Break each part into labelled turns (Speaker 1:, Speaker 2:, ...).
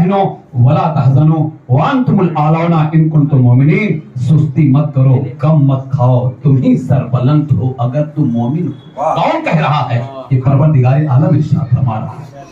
Speaker 1: تہنوا ولا تحزنوا وانتم الاعلون ان کنتم مومنین. سستی مت کرو، کم مت کھاؤ، تم ہی سربلند ہو اگر تم مومن ہو. کون کہہ رہا ہے؟ یہ پروردگار عالم ارشاد فرما رہا ہے.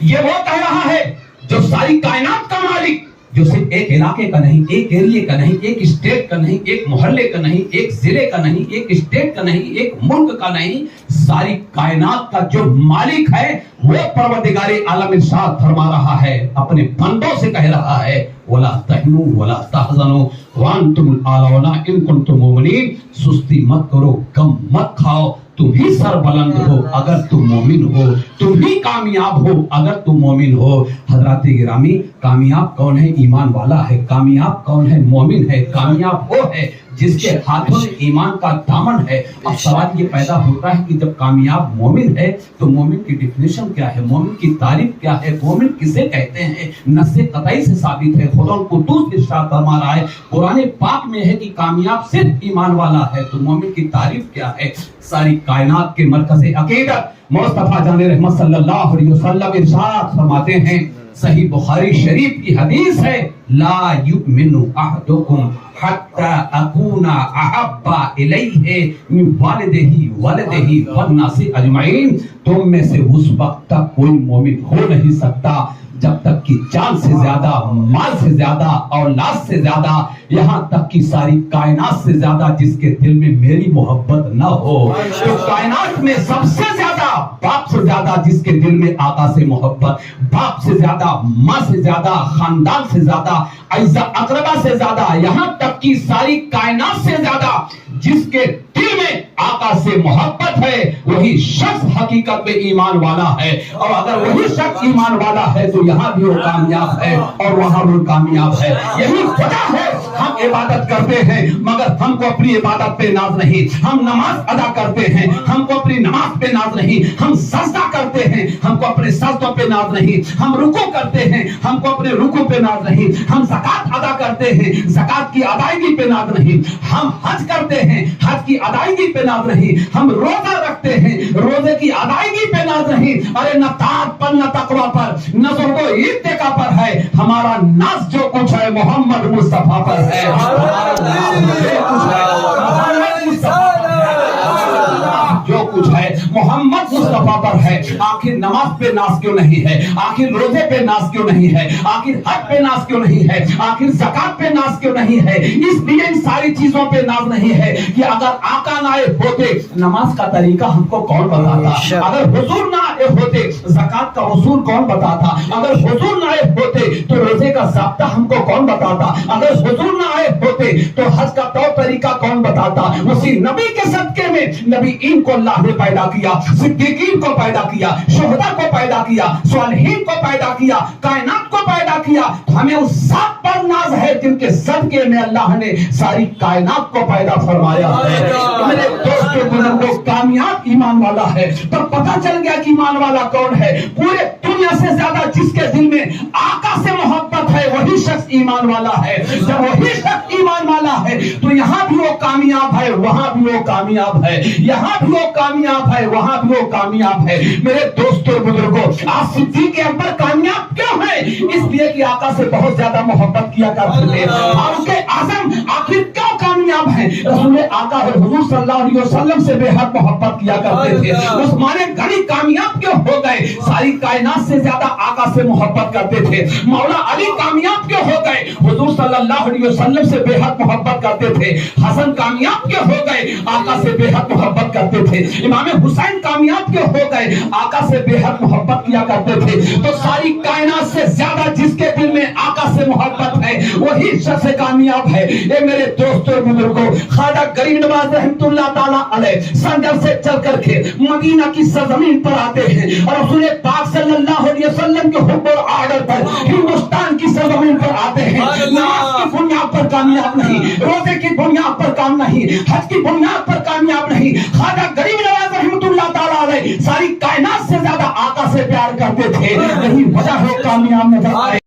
Speaker 1: یہ وہ کہہ رہا ہے جو ساری کائنات کا مالک، جو صرف ایک علاقے کا نہیں، ایک ایریے کا نہیں، ایک اسٹیٹ کا نہیں، ایک محلے کا نہیں، ایک ضلع کا نہیں، ایک اسٹیٹ کا نہیں، ایک ملک کا نہیں، ساری کائنات کا جو مالک ہے وہ پروردگار عالم ارشاد فرما رہا ہے، اپنے بندوں سے کہہ رہا ہے وَلَا تَهِنُوا وَلَا تَحْزَنُوا وَأَنْتُمُ الْأَعْلَوْنَ إِن كُنتُم مُؤْمِنِينَ. سستی مت کرو، کم مت کھاؤ، تم ہی سربلند ہو اگر تم مومن ہو، تم ہی کامیاب ہو اگر تم مومن ہو. حضرات گرامی، کامیاب کون ہے؟ ایمان والا ہے. کامیاب کون ہے؟ مومن ہے. کامیاب وہ ہے جس کے ہاتھوں میں ایمان کا دامن ہے. اب سوال یہ پیدا ہوتا ہے کہ جب کامیاب مومن ہے تو مومن کی ڈیفینیشن کیا ہے؟ مومن کی تعریف کیا ہے؟ مومن کسے کہتے ہیں؟ نص قطعی سے ثابت ہے. خدا القدوس ارشاد فرما رہا ہے قرآن پاک میں ہے کہ کامیاب صرف ایمان والا ہے. تو مومن کی تعریف کیا ہے؟ ساری کائنات کے مرکز عقیدت مصطفیٰ جان رحمت صلی اللہ علیہ وسلم ارشاد فرماتے ہیں، صحیح بخاری شریف کی حدیث ہے، لا یؤمن احدکم حتی اکون احب الیہ من والدہ والناس اجمعین. تم میں سے اس وقت تک کوئی مومن ہو نہیں سکتا جب تک کہ جان سے زیادہ، مال سے زیادہ، اولاد سے زیادہ، یہاں تک کہ ساری کائنات سے زیادہ جس کے دل میں میری محبت نہ ہو. تو کائنات میں سب سے زیادہ، باپ سے زیادہ جس کے دل میں آقا سے محبت، باپ سے زیادہ، ماں سے زیادہ، خاندان سے زیادہ، اعزا اقربا سے زیادہ، یہاں تک کہ ساری کائنات سے زیادہ جس کے دل میں آقا سے محبت ہے، وہی شخص حقیقت میں ایمان والا ہے. اور اگر وہی شخص ایمان والا ہے تو یہاں بھی وہ کامیاب ہے اور وہاں بھی کامیاب ہے. یہی وجہ ہے ہم عبادت کرتے ہیں مگر ہم کو اپنی عبادت پہ ناز نہیں. ہم نماز ادا کرتے ہیں، ہم کو اپنی نماز پہ ناز نہیں. ہم سجدہ کرتے ہیں، ہم کو اپنے سجدوں پہ ناز نہیں. ہم رکوع کرتے ہیں، ہم کو اپنے رکوع پہ ناز نہیں. ہم زکات ادا کرتے ہیں، زکات کی ادائیگی پہ ناز نہیں. ہم حج کرتے ہیں، حج کی ادائیگی پہ ناز نہیں. ہم روزہ رکھتے ہیں، روزے کی ادائیگی پہ ناز نہیں. ارے نہ طاعت پر، نہ تقوی پر، نہ ذوق و اتقا پر ہے. ہمارا ناز جو کچھ ہے محمد مصطفیٰ پر ہے. جو کچھ ہے محمد مصطفیٰ پر ہے. آخر نماز پہ ناز کیوں نہیں ہے؟ آخر روزے پہ ناز کیوں نہیں ہے؟ آخر حج پہ ناز کیوں نہیں ہے؟ آخر زکات پہ ناز کیوں نہیں ہے؟ اس لیے ان ساری چیزوں پہ ناز نہیں ہے کہ اگر آقا نہ آئے ہوتے نماز کا طریقہ ہم کو کون بتاتا؟ اگر حضور نہ آئے ہوتے زکات کا اصول کون بتاتا؟ اگر حضور نہ آئے ہوتے تو روزے کا ضابطہ ہم کو کون بتاتا؟ اگر حضور نہ آئے ہوتے تو حج کا طور طریقہ کون بتاتا؟ اسی نبی کے صدقے میں نبیین کو اللہ نے پیدا کیا، صدیقین کو پیدا کیا، شہداء کو پیدا کیا، صالحین کو پیدا کیا، کائنات کو پیدا کیا. ہمیں اس ذات پر ناز ہے جن کے صدقے میں اللہ نے ساری کائنات کو پیدا فرمایا ہے. میرے دوستو بزرگوں، کامیاب ایمان والا ہے. تب پتہ چل گیا کہ ایمان والا کون ہے. پورے دنیا سے زیادہ جس کے دل میں آقا سے محبت ہے وہی شخص ایمان والا ہے. جب وہی شخص ایمان والا ہے تو یہاں بھی وہ کامیاب ہے، وہاں بھی وہ کامیاب ہے. یہاں بھی وہ کامیاب ہے، وہاں بھی وہ کامیاب ہے. میرے دوستو بزرگوں، آج صدیق اکبر کامیاب کیوں ہے؟ اس لیے کہ آقا سے بہت زیادہ محبت کیا کرتے تھے. فاروق اعظم آخر کیوں کامیاب ہیں؟ رسول آقا حضور صلی اللہ علیہ وسلم سے بے حد محبت کیا کرتے تھے. عثمان غنی کامیاب کیوں ہو گئے؟ ساری کائنات سے زیادہ آقا سے محبت کرتے تھے. مولا علی کامیاب کیوں ہو گئے؟ حضور صلی اللہ علیہ وسلم سے بے حد محبت کرتے تھے. حسن کامیاب کیوں ہو گئے؟ آقا سے بے حد محبت کرتے تھے. امام حسین کامیاب کیوں ہو گئے؟ آقا سے بے حد محبت کیا کرتے تھے. تو ساری کائنات سے زیادہ جس کے دل میں آقا سے محبت ہے وہی شخص کامیاب ہے. اے میرے دوستو بزرگوں، خواجہ غریب نواز رحمۃ اللہ تعالیٰ علیہ سنجر سے چل کر کے مدینہ کی سرزمین پر آتے ہیں اور رسول پاک صلی اللہ علیہ وسلم کے حکم اور آرڈر پر ہندوستان کی سرزمین پر آتے ہیں. نماز کی بنیاد پر کامیاب نہیں، روزے کی بنیاد پر کام نہیں، حج کی بنیاد پر کامیاب نہیں. خواجہ غریب نواز رحمۃ اللہ تعالیٰ علیہ ساری کائنات سے زیادہ آقا سے پیار کرتے تھے. یہی وجہ ہے کامیاب نظر آئے.